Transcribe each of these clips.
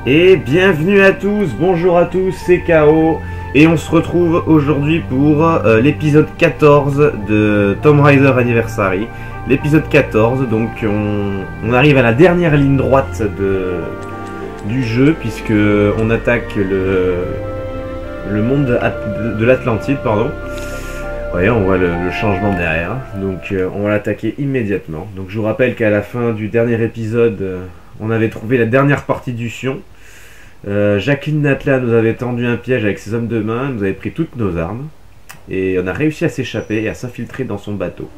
Et bienvenue à tous, bonjour à tous, c'est KO et on se retrouve aujourd'hui pour l'épisode 14 de Tomb Raider Anniversary. L'épisode 14, donc on arrive à la dernière ligne droite du jeu puisque on attaque le monde de l'Atlantide, pardon. Voyez, on voit le changement derrière, donc on va l'attaquer immédiatement. Donc je vous rappelle qu'à la fin du dernier épisode, on avait trouvé la dernière partie du Sion. Jacqueline Natla nous avait tendu un piège avec ses hommes de main, nous avait pris toutes nos armes, et on a réussi à s'échapper et à s'infiltrer dans son bateau.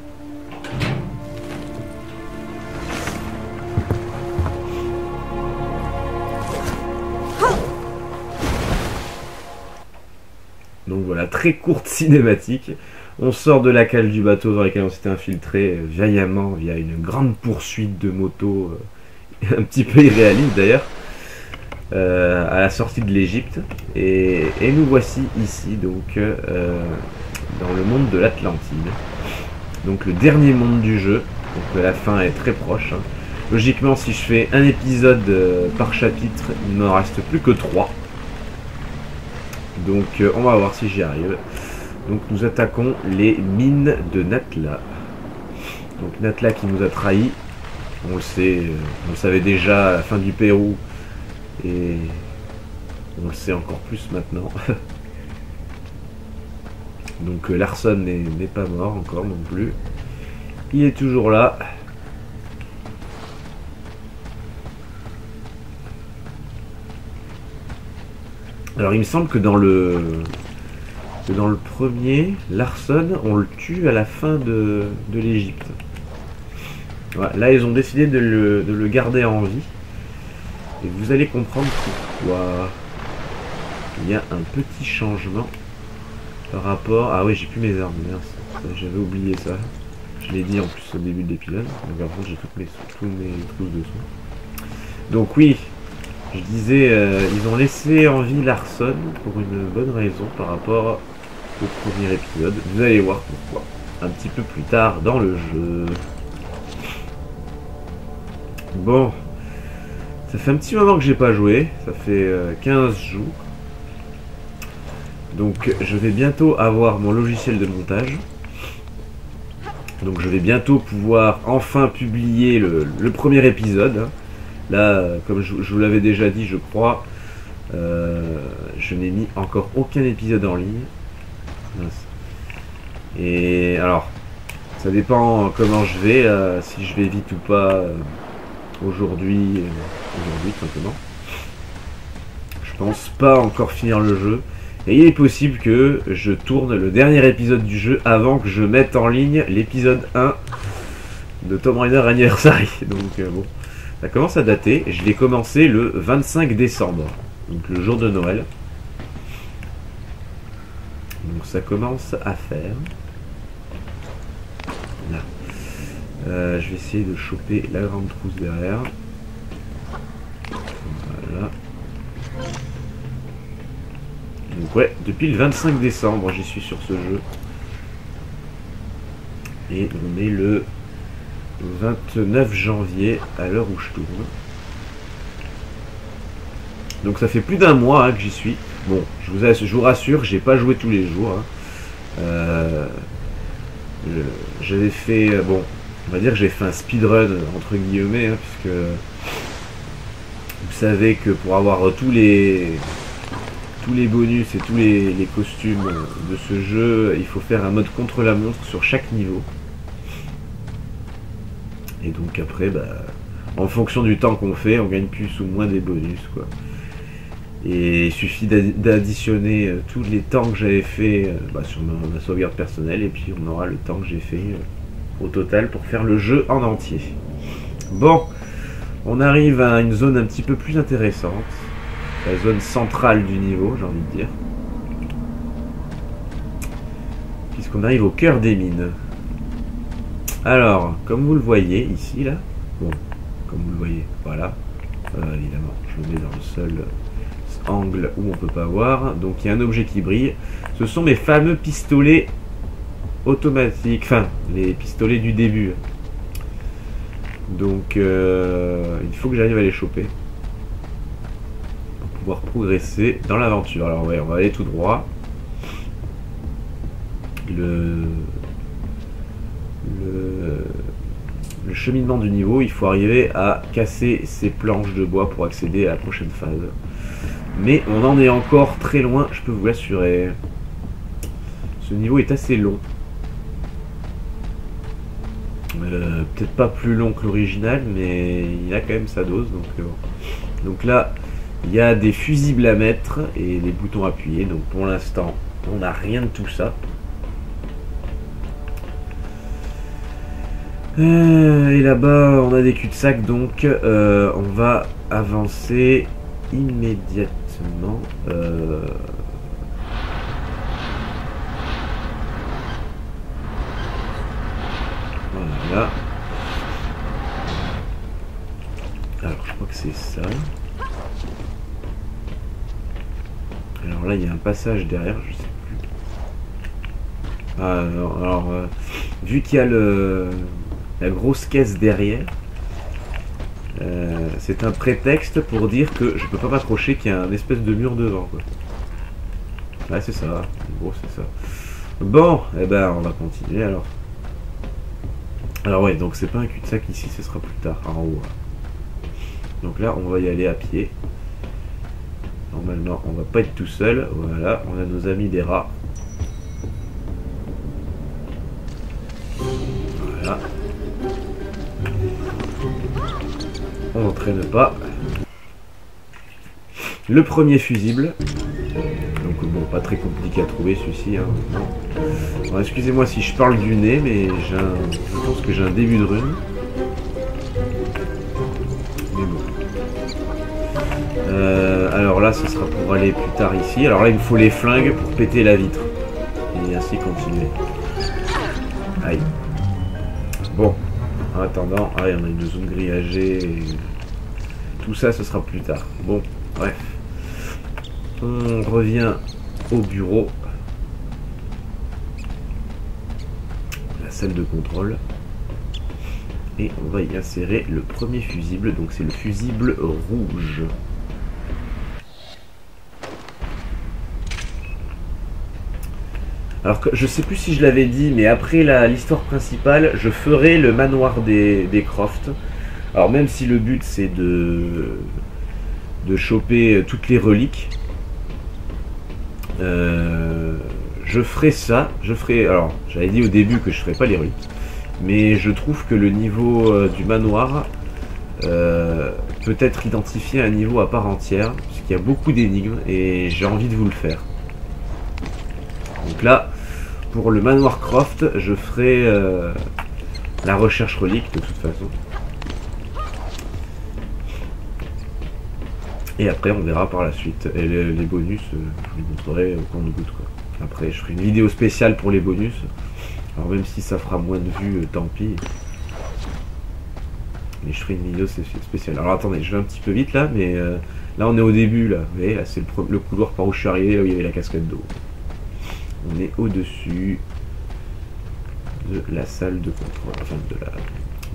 Donc voilà, très courte cinématique. On sort de la cale du bateau dans laquelle on s'était infiltré vaillamment via une grande poursuite de moto, un petit peu irréaliste d'ailleurs, à la sortie de l'Égypte. Et nous voici ici, donc dans le monde de l'Atlantide. Donc le dernier monde du jeu. Donc la fin est très proche. Hein. Logiquement, si je fais un épisode par chapitre, il ne m'en reste plus que 3. Donc on va voir si j'y arrive. Donc nous attaquons les mines de Natla. Donc Natla qui nous a trahis. On le sait, on le savait déjà à la fin du Pérou. Et on le sait encore plus maintenant. Donc Larson n'est pas mort encore non plus. Il est toujours là. Alors il me semble que dans le premier, Larson, on le tue à la fin de l'Égypte. Voilà, là ils ont décidé de le garder en vie. Et vous allez comprendre pourquoi. Il y a un petit changement par rapport... Ah oui, j'ai plus mes armes, merci. J'avais oublié ça. Je l'ai dit en plus au début de l'épisode. Donc par contre j'ai tous mes trousses de soins. Donc oui, je disais, ils ont laissé en vie Larson pour une bonne raison par rapport au premier épisode. Vous allez voir pourquoi. Un petit peu plus tard dans le jeu. Bon. Ça fait un petit moment que j'ai pas joué. Ça fait 15 jours. Donc je vais bientôt avoir mon logiciel de montage. Donc je vais bientôt pouvoir enfin publier le premier épisode. Là, comme je vous l'avais déjà dit, je crois, je n'ai mis encore aucun épisode en ligne. Et alors, ça dépend comment je vais, si je vais vite ou pas aujourd'hui, tout simplement. Je pense pas encore finir le jeu. Et il est possible que je tourne le dernier épisode du jeu avant que je mette en ligne l'épisode 1 de Tomb Raider Anniversary. Donc bon, ça commence à dater. Je l'ai commencé le 25 décembre, donc le jour de Noël. Donc ça commence à faire. Là. Je vais essayer de choper la grande trousse derrière. Voilà. Donc ouais, depuis le 25 décembre, j'y suis sur ce jeu. Et on est le 29 janvier à l'heure où je tourne. Donc ça fait plus d'un mois que j'y suis. Bon, je vous rassure, j'ai pas joué tous les jours. Hein. J'avais fait... bon, on va dire que j'ai fait un speedrun entre guillemets, hein, puisque vous savez que pour avoir tous les bonus et tous les costumes de ce jeu, il faut faire un mode contre la montre sur chaque niveau. Et donc après, bah, en fonction du temps qu'on fait, on gagne plus ou moins des bonus, quoi. Et il suffit d'additionner tous les temps que j'avais fait sur ma sauvegarde personnelle, et puis on aura le temps que j'ai fait au total pour faire le jeu en entier. Bon, on arrive à une zone un petit peu plus intéressante. La zone centrale du niveau, j'ai envie de dire. Puisqu'on arrive au cœur des mines. Alors, comme vous le voyez ici, là. Bon, comme vous le voyez, voilà. Évidemment, je le mets dans le seul angle où on peut pas voir. Donc il y a un objet qui brille. Ce sont mes fameux pistolets automatiques. Enfin, les pistolets du début. Donc, il faut que j'arrive à les choper. pouvoir progresser dans l'aventure. Alors ouais, on va aller tout droit. Le cheminement du niveau, il faut arriver à casser ces planches de bois pour accéder à la prochaine phase. Mais on en est encore très loin, je peux vous l'assurer. Ce niveau est assez long. Peut-être pas plus long que l'original, mais il a quand même sa dose. Donc là, il y a des fusibles à mettre et des boutons à appuyer. Donc pour l'instant, on n'a rien de tout ça. Et là-bas, on a des cul-de-sac, donc on va avancer immédiatement. Voilà. Alors, je crois que c'est ça. Alors là, il y a un passage derrière, je sais plus. Ah, alors vu qu'il y a la grosse caisse derrière, c'est un prétexte pour dire que je peux pas m'accrocher, qu'il y a un espèce de mur devant, quoi. Ouais, c'est ça, en gros c'est ça. Bon, eh ben on va continuer alors. Alors ouais, donc c'est pas un cul-de-sac ici, ce sera plus tard, en haut. Donc là, on va y aller à pied. Normalement, on va pas être tout seul. Voilà, on a nos amis des rats. Voilà. On n'entraîne pas. Le premier fusible. Donc bon, pas très compliqué à trouver celui-ci. Hein. Bon, excusez-moi si je parle du nez, mais je pense que j'ai un début de rhume. Mais bon. Alors là, ce sera pour aller plus tard ici. Alors là, il me faut les flingues pour péter la vitre. Et ainsi continuer. Aïe. Bon. En attendant, on a une zone grillagée. Et... tout ça, ce sera plus tard. Bon, bref. On revient au bureau. La salle de contrôle. Et on va y insérer le premier fusible. Donc c'est le fusible rouge. Alors que je sais plus si je l'avais dit, mais après l'histoire principale, je ferai le manoir des Croft. Alors même si le but c'est de choper toutes les reliques, je ferai ça. Alors j'avais dit au début que je ferais pas les reliques, mais je trouve que le niveau du manoir peut être identifié à un niveau à part entière, puisqu'il y a beaucoup d'énigmes et j'ai envie de vous le faire. Donc là, pour le manoir Croft, je ferai la recherche relique de toute façon. Et après, on verra par la suite. Et les bonus, je vous montrerai au compte-gouttes, quoi. Après, je ferai une vidéo spéciale pour les bonus. Alors même si ça fera moins de vues, tant pis. Mais je ferai une vidéo spéciale. Alors attendez, je vais un petit peu vite là, mais là on est au début là. Vous voyez, là c'est le couloir par où je suis arrivé, là où il y avait la cascade d'eau. On est au-dessus de la salle de contrôle, enfin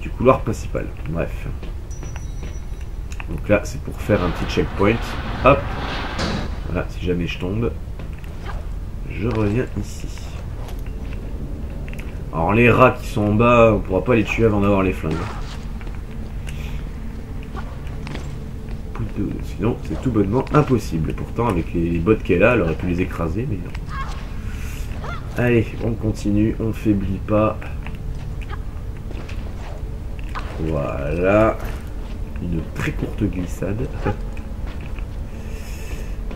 du couloir principal. Bref. Donc là, c'est pour faire un petit checkpoint. Hop. Voilà, si jamais je tombe, je reviens ici. Alors les rats qui sont en bas, on pourra pas les tuer avant d'avoir les flingues. Sinon, c'est tout bonnement impossible. Pourtant, avec les bottes qu'elle a, elle aurait pu les écraser, mais non. Allez, on continue, on ne faiblit pas. Voilà. Une très courte glissade.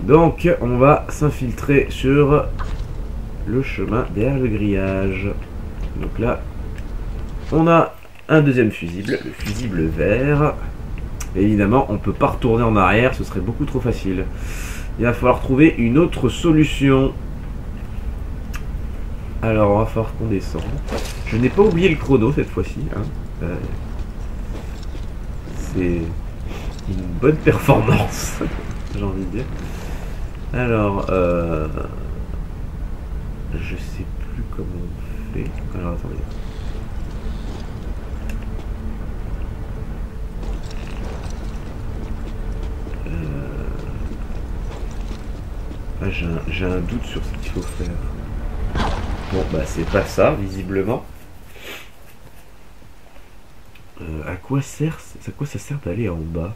Donc, on va s'infiltrer sur le chemin derrière le grillage. Donc là, on a un deuxième fusible, le fusible vert. Et évidemment, on ne peut pas retourner en arrière, ce serait beaucoup trop facile. Il va falloir trouver une autre solution. Alors, on va falloir qu'on descende. Je n'ai pas oublié le chrono cette fois-ci. Hein. C'est une bonne performance, j'ai envie de dire. Alors, je sais plus comment on fait. Alors, attendez. Ah, j'ai un doute sur ce qu'il faut faire. Bon, bah c'est pas ça, visiblement. À quoi ça sert d'aller en bas?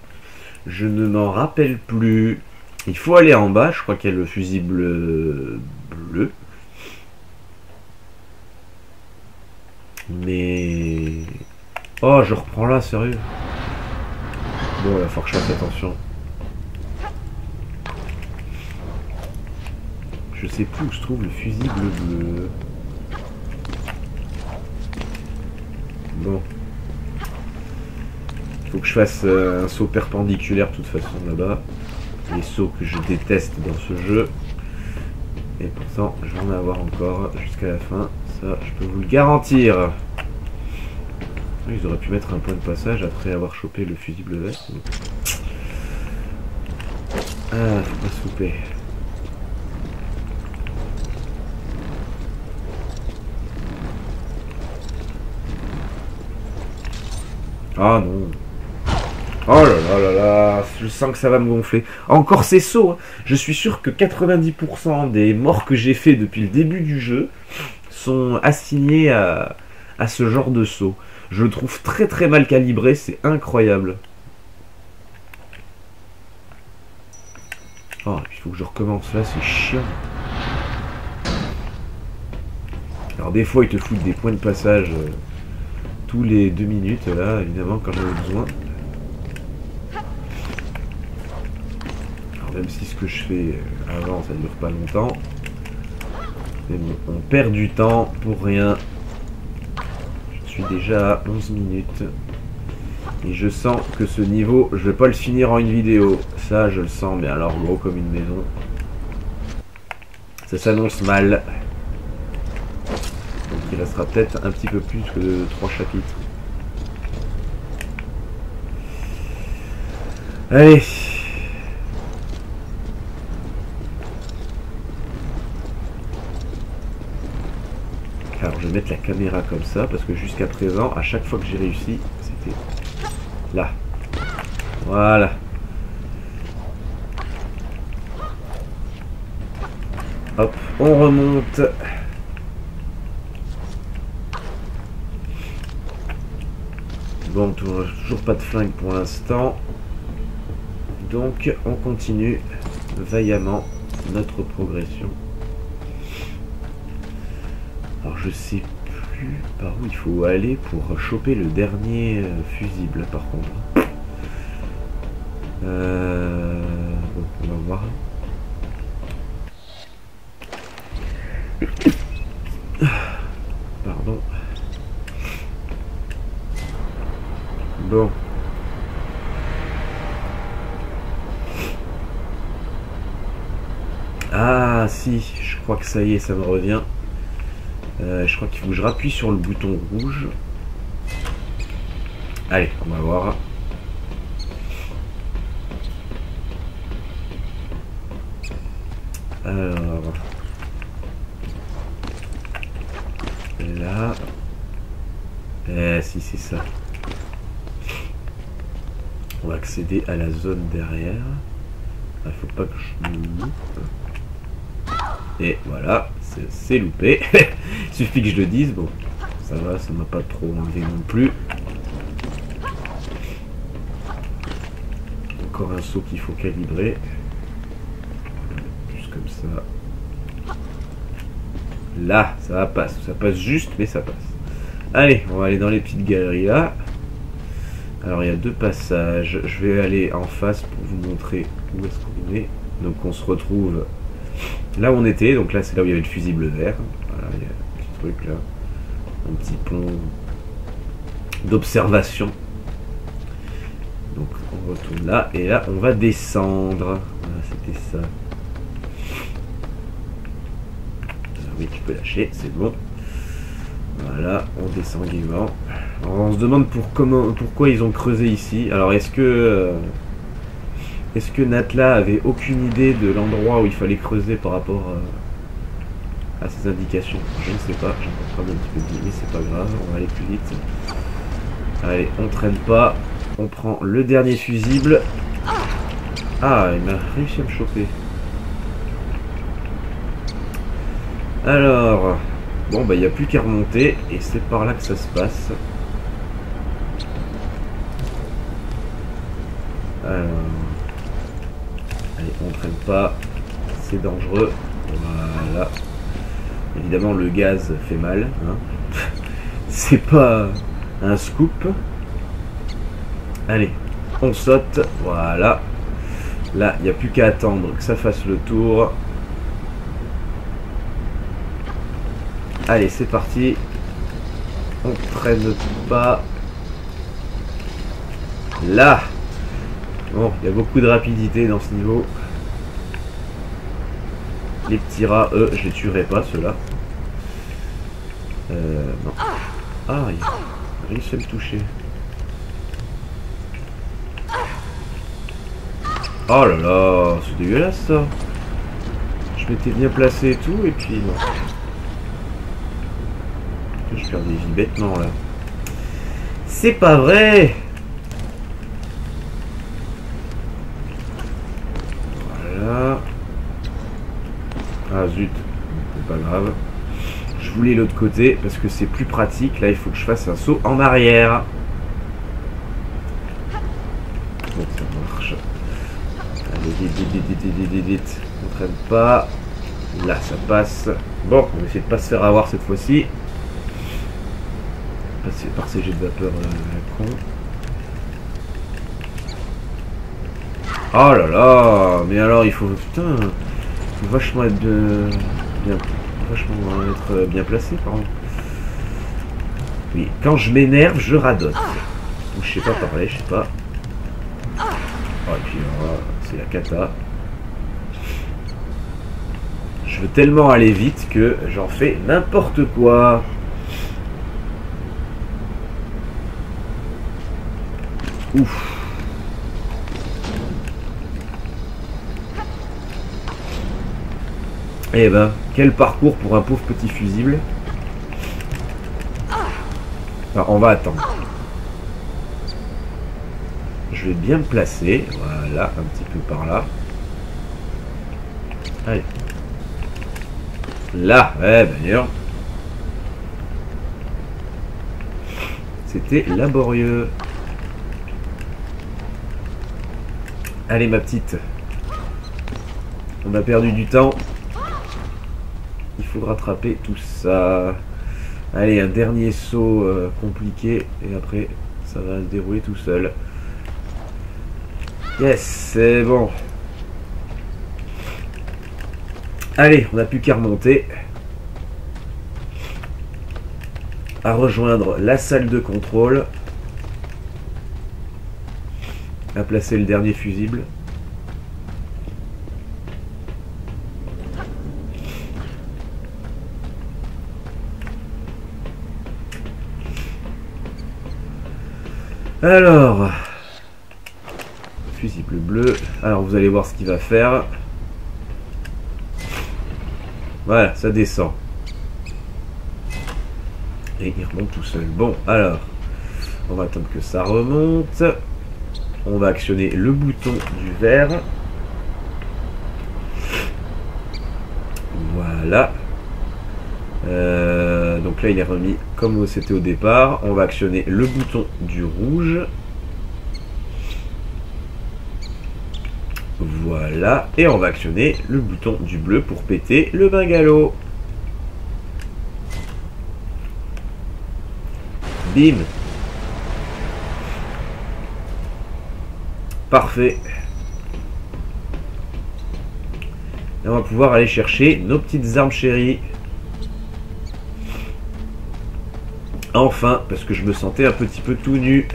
Je ne m'en rappelle plus. Il faut aller en bas, je crois qu'il y a le fusible bleu. Mais... Oh, je reprends là, sérieux. Bon, il va falloir que je fasse attention. Je sais plus où se trouve le fusible bleu. Bon. Faut que je fasse un saut perpendiculaire de toute façon là-bas. Les sauts que je déteste dans ce jeu. Et pourtant, je vais en avoir encore jusqu'à la fin. Ça, je peux vous le garantir. Ils auraient pu mettre un point de passage après avoir chopé le fusible vert. Ah, faut pas se louper. Ah non. Oh là là là là, je sens que ça va me gonfler. Encore ces sauts, hein. Je suis sûr que 90% des morts que j'ai fait depuis le début du jeu sont assignés à ce genre de saut. Je le trouve très très mal calibré, c'est incroyable. Oh, il faut que je recommence là, c'est chiant. Alors des fois ils te foutent des points de passage tous les 2 minutes là, évidemment quand j'en ai besoin. Alors même si ce que je fais avant ça dure pas longtemps. Mais bon, on perd du temps pour rien. Je suis déjà à 11 minutes. Et je sens que ce niveau, je vais pas le finir en une vidéo. Ça, je le sens, mais alors gros comme une maison. Ça s'annonce mal. Donc il restera peut-être un petit peu plus que 3 chapitres. Allez. Alors je vais mettre la caméra comme ça, parce que jusqu'à présent, à chaque fois que j'ai réussi, c'était là. Voilà. Hop, on remonte. Bon, toujours pas de flingue pour l'instant. Donc, on continue vaillamment notre progression. Alors, je sais plus par où il faut aller pour choper le dernier fusible, par contre. Bon, on va voir. Pardon. Bon. Ah si, je crois que ça y est, ça me revient. Je crois qu'il faut que je rappuie sur le bouton rouge. Allez, on va voir. Alors... Là... si c'est ça. On va accéder à la zone derrière. Il faut pas que je me loupe. Et voilà, c'est loupé. Il suffit que je le dise. Bon, ça va, ça m'a pas trop enlevé non plus. Encore un saut qu'il faut calibrer. Juste comme ça. Là, ça passe. Ça passe juste, mais ça passe. Allez, on va aller dans les petites galeries là. Alors il y a 2 passages. Je vais aller en face pour vous montrer où est-ce qu'on est. Donc on se retrouve là où on était. Donc là c'est là où il y avait le fusible vert. Voilà, il y a un petit truc là. Un petit pont d'observation. Donc on retourne là. Et là on va descendre. Voilà, c'était ça. Oui, tu peux lâcher, c'est bon. Voilà, on descend gaiement. Alors, on se demande pourquoi ils ont creusé ici. Alors est-ce que Natla avait aucune idée de l'endroit où il fallait creuser par rapport à ses indications? Je ne sais pas, j'ai encore pas un petit peu dit, mais c'est pas grave, on va aller plus vite. Allez, on traîne pas, on prend le dernier fusible. Ah, il m'a réussi à me choper. Alors, bon bah il n'y a plus qu'à remonter et c'est par là que ça se passe. Alors, allez, on traîne pas, c'est dangereux. Voilà. Évidemment le gaz fait mal, hein. C'est pas un scoop. Allez, on saute, voilà. Là, il n'y a plus qu'à attendre que ça fasse le tour. Allez, c'est parti. On traîne pas. Là. Bon, il y a beaucoup de rapidité dans ce niveau. Les petits rats, eux, je les tuerai pas, ceux-là. Non. Ah, il a réussi à me toucher. Oh là là, c'est dégueulasse ça. Je m'étais bien placé et tout, et puis non. Je perds des vies bêtement là. C'est pas vrai. Voilà. Ah zut, c'est pas grave. Je voulais l'autre côté parce que c'est plus pratique. Là, il faut que je fasse un saut en arrière. Bon, ça marche. Allez, vite. On traîne pas. Là, ça passe. Bon, on va essayer de pas se faire avoir cette fois-ci. Passer par ces jets de vapeur con. Oh là là. Mais alors, il faut... Putain. Il faut vachement être bien placé, pardon. Oui, quand je m'énerve, je radote. Ou je sais pas parler, je sais pas. Oh, et puis c'est la cata. Je veux tellement aller vite que j'en fais n'importe quoi. Ouf. Eh ben, quel parcours pour un pauvre petit fusible. Alors, on va attendre. Je vais bien me placer. Voilà, un petit peu par là. Allez. Là, ouais, d'ailleurs. C'était laborieux. Allez, ma petite. On a perdu du temps. Il faut rattraper tout ça. Allez, un dernier saut compliqué. Et après, ça va se dérouler tout seul. Yes, c'est bon. Allez, on n'a plus qu'à remonter. À rejoindre la salle de contrôle. À placer le dernier fusible. Alors, fusible bleu. Alors, vous allez voir ce qu'il va faire. Voilà, ça descend. Et il remonte tout seul. Bon, alors, on va attendre que ça remonte. On va actionner le bouton du vert. Voilà. Donc là, il est remis comme c'était au départ. On va actionner le bouton du rouge. Voilà. Et on va actionner le bouton du bleu pour péter le bungalow. Bim. Parfait. Et on va pouvoir aller chercher nos petites armes chéries. Enfin, parce que je me sentais un petit peu tout nu.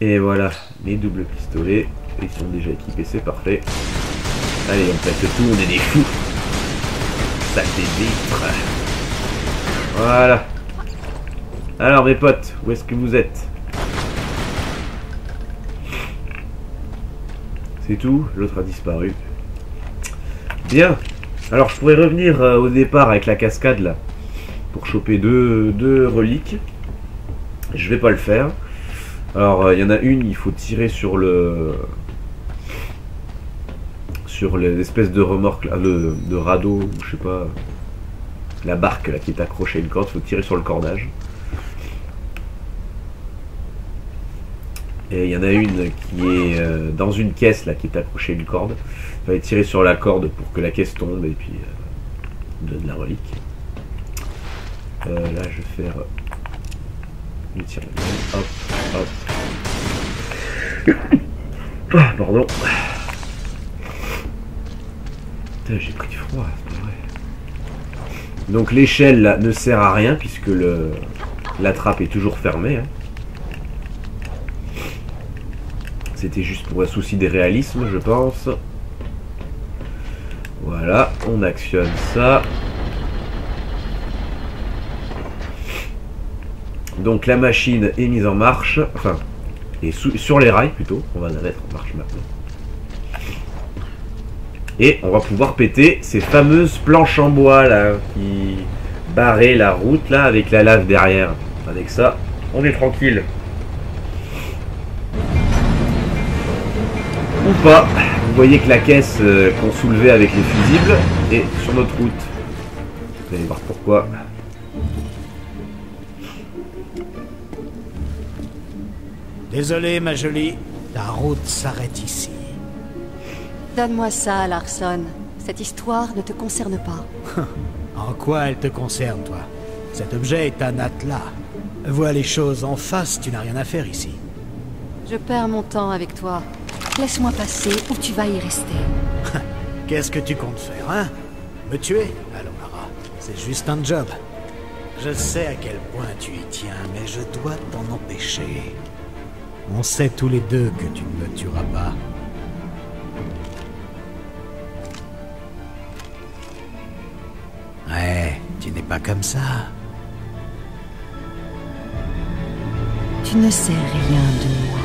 Et voilà, mes doubles pistolets. Ils sont déjà équipés, c'est parfait. Allez, on pète tout, on est des fous. Saleté de vitre. Voilà. Alors mes potes, où est-ce que vous êtes? C'est tout, l'autre a disparu. Bien. Alors je pourrais revenir au départ avec la cascade là. Pour choper deux reliques. Je vais pas le faire. Alors il y en a une, il faut tirer sur le sur l'espèce de remorque, là, de radeau, ou je sais pas, la barque là qui est accrochée à une corde, faut tirer sur le cordage. Et il y en a une qui est dans une caisse là qui est accrochée à une corde. Il fallait tirer sur la corde pour que la caisse tombe et puis de la relique. Là je vais faire une tir. Hop, hop. Ah, pardon. Putain, j'ai pris froid, c'est pas vrai. Donc l'échelle là ne sert à rien puisque la trappe est toujours fermée. Hein. C'était juste pour un souci de réalisme, je pense. Voilà, on actionne ça. Donc la machine est mise en marche, enfin, et sur les rails plutôt. On va la mettre en marche maintenant. Et on va pouvoir péter ces fameuses planches en bois là, qui barraient la route là, avec la lave derrière. Avec ça, on est tranquille. Ou pas. Vous voyez que la caisse qu'on soulevait avec les fusibles est sur notre route. Vous allez voir pourquoi. Désolé, ma jolie, ta route s'arrête ici. Donne-moi ça, Larson. Cette histoire ne te concerne pas. En quoi elle te concerne, toi? Cet objet est un atlas. Vois les choses en face, tu n'as rien à faire ici. Je perds mon temps avec toi. Laisse-moi passer ou tu vas y rester. Qu'est-ce que tu comptes faire, hein? Me tuer? Allons, Lara, c'est juste un job. Je sais à quel point tu y tiens, mais je dois t'en empêcher. On sait tous les deux que tu ne me tueras pas. Ouais, tu n'es pas comme ça. Tu ne sais rien de moi.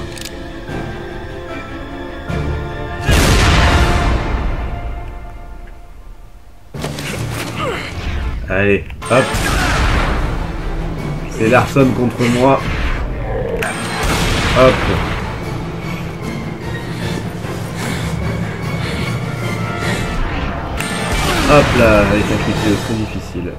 Allez, hop. C'est Larson contre moi. Hop. Hop là, avec un critique très difficile.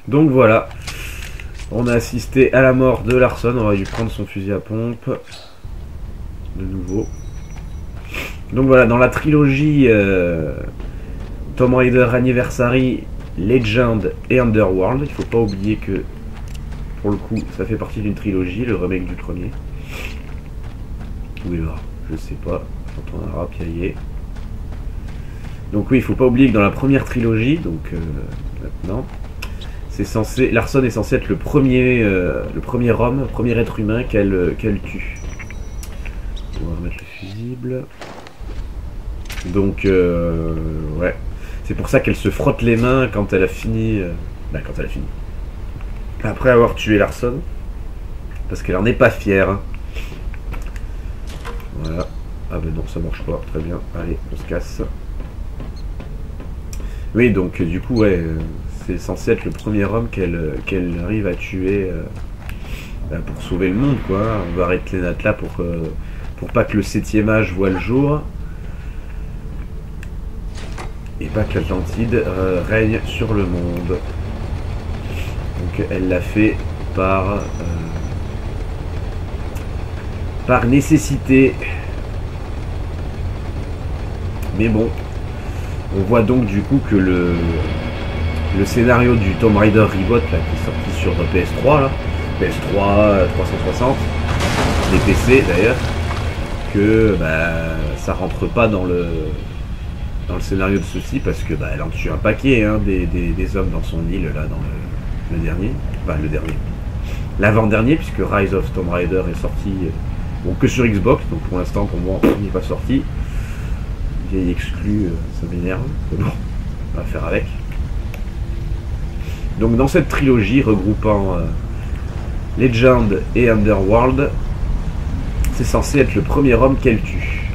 Donc voilà, on a assisté à la mort de Larson, on va lui prendre son fusil à pompe, de nouveau. Donc voilà, dans la trilogie Tomb Raider Anniversary, Legend et Underworld, il faut pas oublier que, pour le coup, ça fait partie d'une trilogie, le remake du premier. Où est là? Je sais pas, j'entends un rat piailler. Donc oui, il faut pas oublier que dans la première trilogie, donc maintenant... Larson est censé être le premier homme, le premier être humain qu'elle tue. On va remettre le fusible. Donc, ouais. C'est pour ça qu'elle se frotte les mains quand elle a fini. Quand elle a fini. Après avoir tué Larson. Parce qu'elle en est pas fière. Voilà. Ah ben non, ça marche pas. Très bien. Allez, on se casse. Oui, donc du coup, ouais. C'est censé être le premier homme qu'elle arrive à tuer pour sauver le monde, quoi. On va arrêter les nattes là pour pas que le 7e âge voit le jour. Et pas que l'Atlantide règne sur le monde. Donc elle l'a fait par nécessité. Mais bon, on voit donc du coup que le scénario du Tomb Raider Reboot là, qui est sorti sur PS3 là, PS3 360, les PC d'ailleurs, que ça rentre pas dans le scénario de ceci, parce que elle en tue un paquet, hein, des hommes dans son île, là, dans le dernier. Enfin, le dernier. L'avant-dernier, puisque Rise of Tomb Raider est sorti bon, que sur Xbox, donc pour l'instant, pour moi, il n'est pas sorti. Vieille exclu, ça m'énerve. Mais bon, on va faire avec. Donc dans cette trilogie regroupant Legend et Underworld, c'est censé être le premier homme qu'elle tue.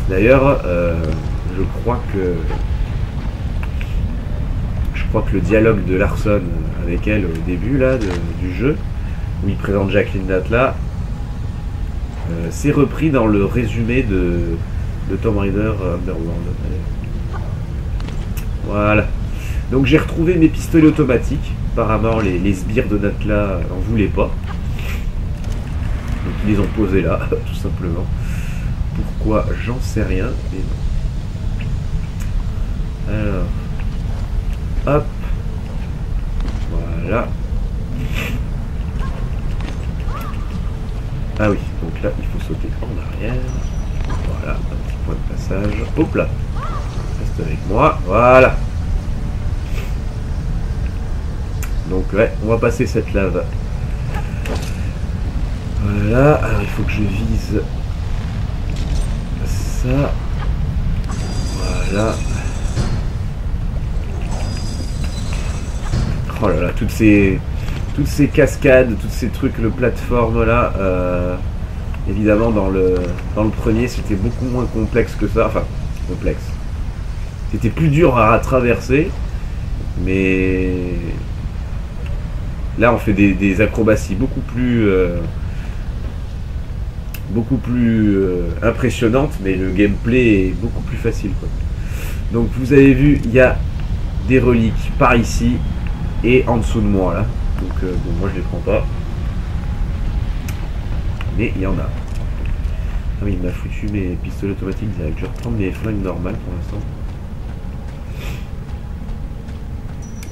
D'ailleurs, je crois que le dialogue de Larson avec elle au début là du jeu, où il présente Jacqueline Datla, c'est repris dans le résumé de Tomb Raider Underworld. Voilà. Donc j'ai retrouvé mes pistolets automatiques. Apparemment les sbires de Datla n'en voulaient pas. Donc ils les ont posés là, tout simplement. Pourquoi, j'en sais rien. Mais non. Alors. Hop. Voilà. Ah oui, donc là il faut sauter en arrière. Voilà, un petit point de passage. Hop là. Reste avec moi. Voilà. Donc ouais, on va passer cette lave. Voilà, alors il faut que je vise ça. Voilà. Oh là là, toutes ces cascades, tous ces trucs, le plateforme là, évidemment dans le premier c'était beaucoup moins complexe que ça, enfin complexe. C'était plus dur à traverser, mais là on fait des acrobaties beaucoup plus impressionnantes, mais le gameplay est beaucoup plus facile, quoi. Donc vous avez vu, il y a des reliques par ici et en dessous de moi là. Donc bon, moi je les prends pas, mais il y en a. Ah oui, il m'a foutu mes pistolets automatiques direct. Je vais reprendre mes flingues normales pour l'instant.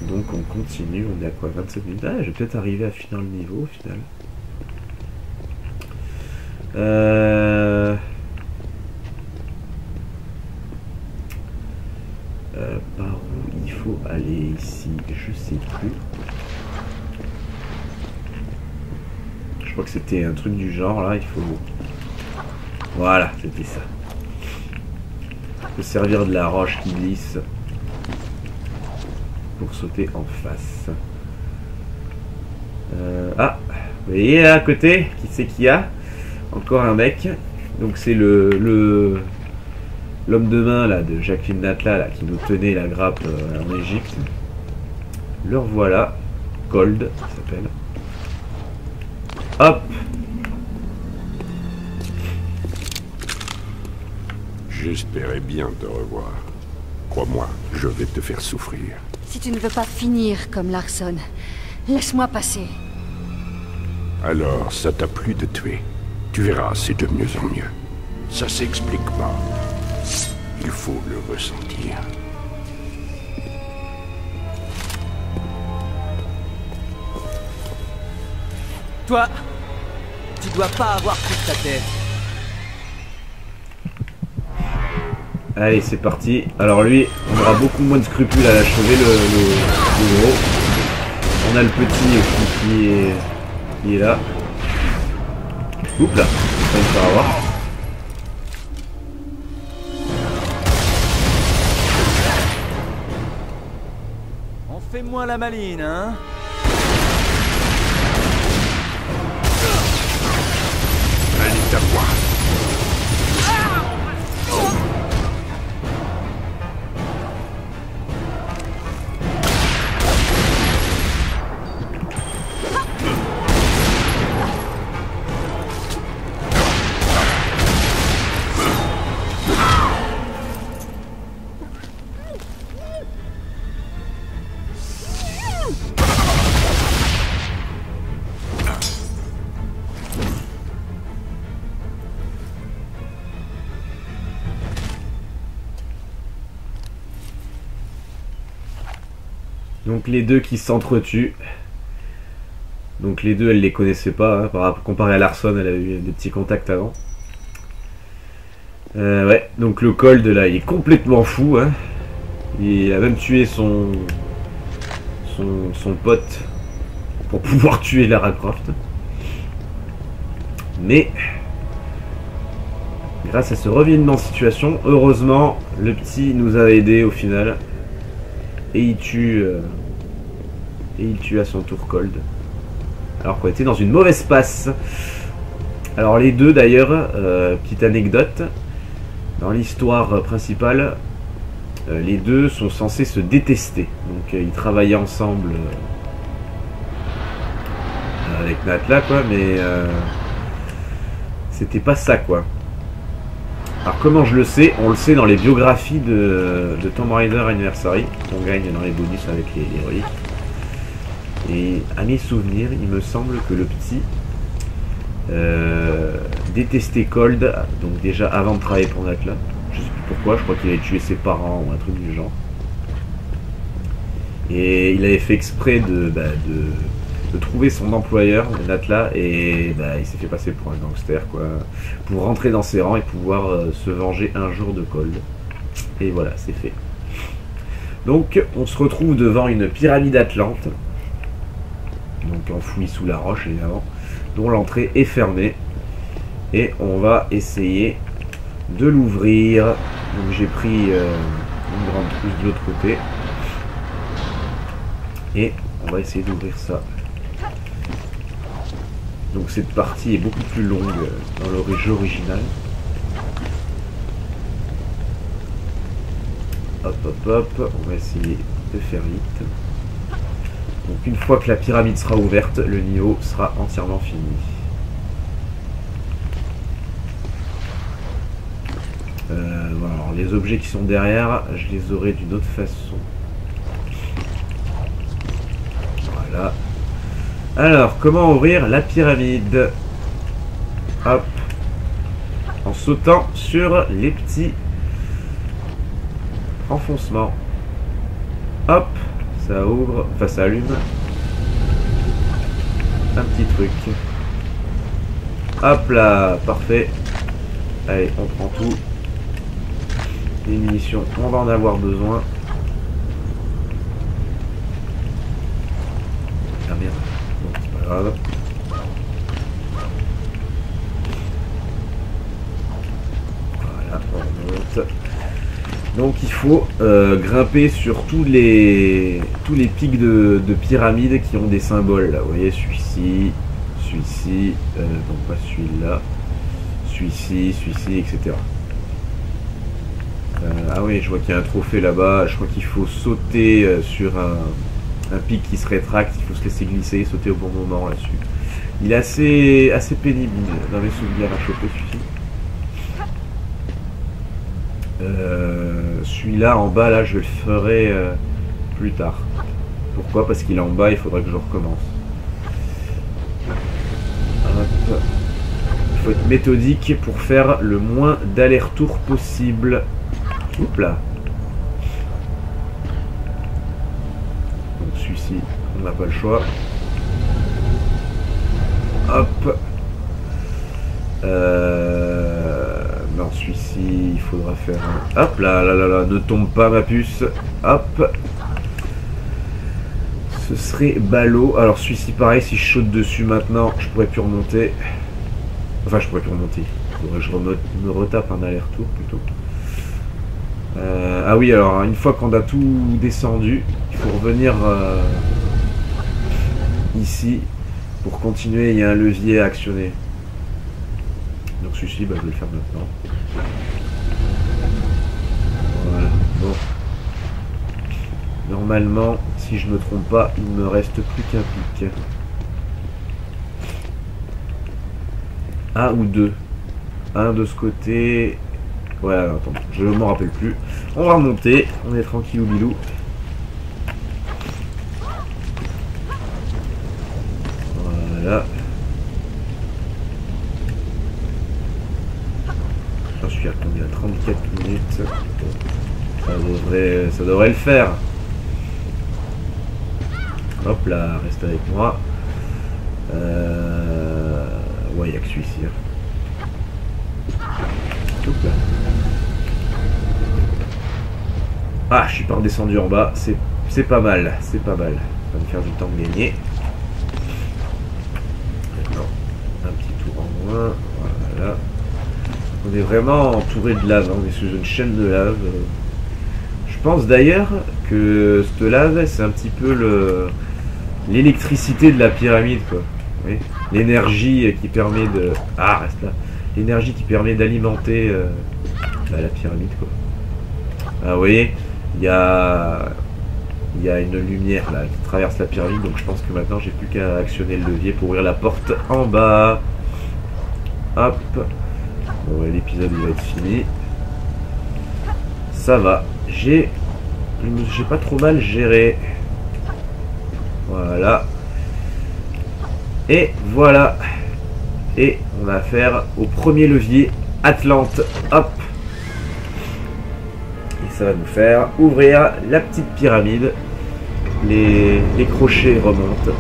Donc on continue, on est à quoi, 27 minutes. Ah, je vais peut-être arriver à finir le niveau au final. Par où il faut aller ici, je sais plus. Je crois que c'était un truc du genre là, il faut... Voilà, c'était ça. Se servir de la roche qui glisse pour sauter en face. Ah, vous voyez là à côté, qui c'est qu'il y a? Encore un mec. Donc c'est l'homme de main là de Jacqueline Datla là, qui nous tenait la grappe en Égypte. Le revoilà. Cold, il s'appelle. Hop. J'espérais bien te revoir. Crois-moi, je vais te faire souffrir. Si tu ne veux pas finir comme Larson, laisse-moi passer. Alors, ça t'a plu de tuer. Tu verras, c'est de mieux en mieux. Ça s'explique pas. Il faut le ressentir. Toi, tu dois pas avoir pris ta tête. Allez, c'est parti. Alors lui, on aura beaucoup moins de scrupules à l'achever, le gros. On a le petit aussi qui est là. Oups là, on va se faire avoir. On fait moins la maline, hein? Allez, à moi. Donc les deux qui s'entretuent. Donc les deux, elle les connaissait pas, hein, comparé à Larson, elle a eu des petits contacts avant. Ouais, donc le Cold là, il est complètement fou, hein. Il a même tué son pote pour pouvoir tuer Lara Croft. Mais grâce à ce revirement de situation, heureusement, le petit nous a aidé au final. Et il tue à son tour Cold. Alors qu'on était dans une mauvaise passe. Alors les deux d'ailleurs, petite anecdote, dans l'histoire principale, les deux sont censés se détester. Donc ils travaillaient ensemble avec Natla quoi, mais c'était pas ça quoi. Alors comment je le sais? On le sait dans les biographies de Tomb Raider Anniversary, qu'on gagne dans les bonus avec les reliques. Et à mes souvenirs, il me semble que le petit détestait Cold, donc déjà avant de travailler pour Natla. Je sais plus pourquoi, je crois qu'il avait tué ses parents ou un truc du genre. Et il avait fait exprès de trouver son employeur, Natla, et il s'est fait passer pour un gangster, quoi, pour rentrer dans ses rangs et pouvoir se venger un jour de Cold. Et voilà, c'est fait. Donc, on se retrouve devant une pyramide atlante, donc enfouie sous la roche, évidemment, dont l'entrée est fermée. Et on va essayer de l'ouvrir. Donc, j'ai pris une grande trousse de l'autre côté. Et on va essayer d'ouvrir ça. Donc cette partie est beaucoup plus longue dans le jeu original. Hop hop hop, on va essayer de faire vite. Donc une fois que la pyramide sera ouverte, le niveau sera entièrement fini. Voilà, alors les objets qui sont derrière, je les aurai d'une autre façon. Voilà. Alors, comment ouvrir la pyramide? Hop. En sautant sur les petits enfoncements. Hop. Ça ouvre. Enfin, ça allume. Un petit truc. Hop là. Parfait. Allez, on prend tout. Les munitions, on va en avoir besoin. Ah merde. Bon, c'est pas grave. Voilà, on monte. Donc il faut grimper sur tous les pics de pyramides qui ont des symboles. Là, vous voyez, celui-ci, donc pas celui-là, celui-ci, etc. Ah oui, je vois qu'il y a un trophée là-bas. Je crois qu'il faut sauter sur un pic qui se rétracte. Il faut se laisser glisser et sauter au bon moment là-dessus. Il est assez pénible dans mes souvenirs à choper celui-ci. Celui-là en bas, là, je le ferai plus tard. Pourquoi? Parce qu'il est en bas, il faudra que je recommence. Hop. Il faut être méthodique pour faire le moins d'aller-retour possible. Oups là. Donc celui-ci, on n'a pas le choix. Hop. Non, celui-ci, il faudra faire un... Hop là, ne tombe pas ma puce. Hop. Ce serait ballot. Alors celui-ci, pareil, si je saute dessus maintenant, je pourrais plus remonter. Enfin, je pourrais plus remonter. Il faudrait que je me retape un aller-retour plutôt. Ah oui, alors une fois qu'on a tout descendu, il faut revenir ici pour continuer. Il y a un levier à actionner. Donc celui-ci, je vais le faire maintenant. Voilà, bon. Normalement, si je ne me trompe pas, il ne me reste plus qu'un pic. Un ou deux. Un de ce côté. Ouais, attends, je m'en rappelle plus. On va remonter, on est tranquille ou bilou. Voilà. J'en suis à combien? 34 minutes. Ça devrait le faire. Hop là, reste avec moi. Ouais, il n'y a que celui-ci. Hop là. Ah, je suis pas redescendu en bas. C'est pas mal. C'est pas mal. Ça va me faire du temps de gagner. Maintenant, un petit tour en moins. Voilà. On est vraiment entouré de lave. Hein. On est sous une chaîne de lave. Je pense d'ailleurs que cette lave, c'est un petit peu l'électricité de la pyramide, quoi. Oui. L'énergie qui permet de... Ah, reste là. L'énergie qui permet d'alimenter la pyramide, quoi. Ah, vous voyez, il y a une lumière là qui traverse la pyramide, donc je pense que maintenant j'ai plus qu'à actionner le levier pour ouvrir la porte en bas. Hop. Bon, l'épisode il va être fini. Ça va. J'ai pas trop mal géré. Voilà. Et voilà. Et on a affaire au premier levier, Atlante. Hop. Et ça va nous faire ouvrir la petite pyramide. Les crochets remontent.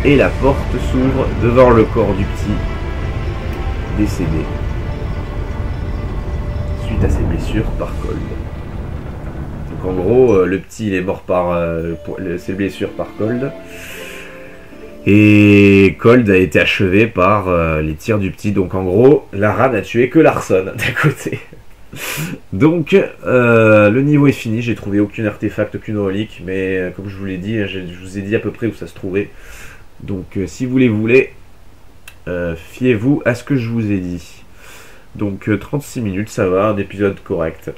Et la porte s'ouvre devant le corps du petit décédé suite à ses blessures par Cold. Donc en gros, le petit il est mort par ses blessures par Cold. Et Cold a été achevé par les tirs du petit. Donc en gros, Lara n'a tué que Larson d'un côté. Donc le niveau est fini. J'ai trouvé aucun artefact, aucune relique. Mais comme je vous l'ai dit, je vous ai dit à peu près où ça se trouvait. Donc si vous les voulez, fiez-vous à ce que je vous ai dit. Donc 36 minutes, ça va, un épisode correct.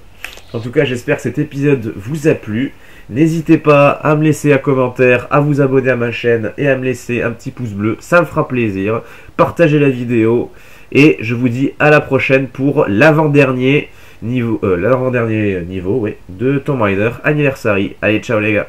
En tout cas, j'espère que cet épisode vous a plu. N'hésitez pas à me laisser un commentaire, à vous abonner à ma chaîne et à me laisser un petit pouce bleu. Ça me fera plaisir. Partagez la vidéo. Et je vous dis à la prochaine pour l'avant-dernier niveau, ouais, de Tomb Raider Anniversary. Allez, ciao les gars.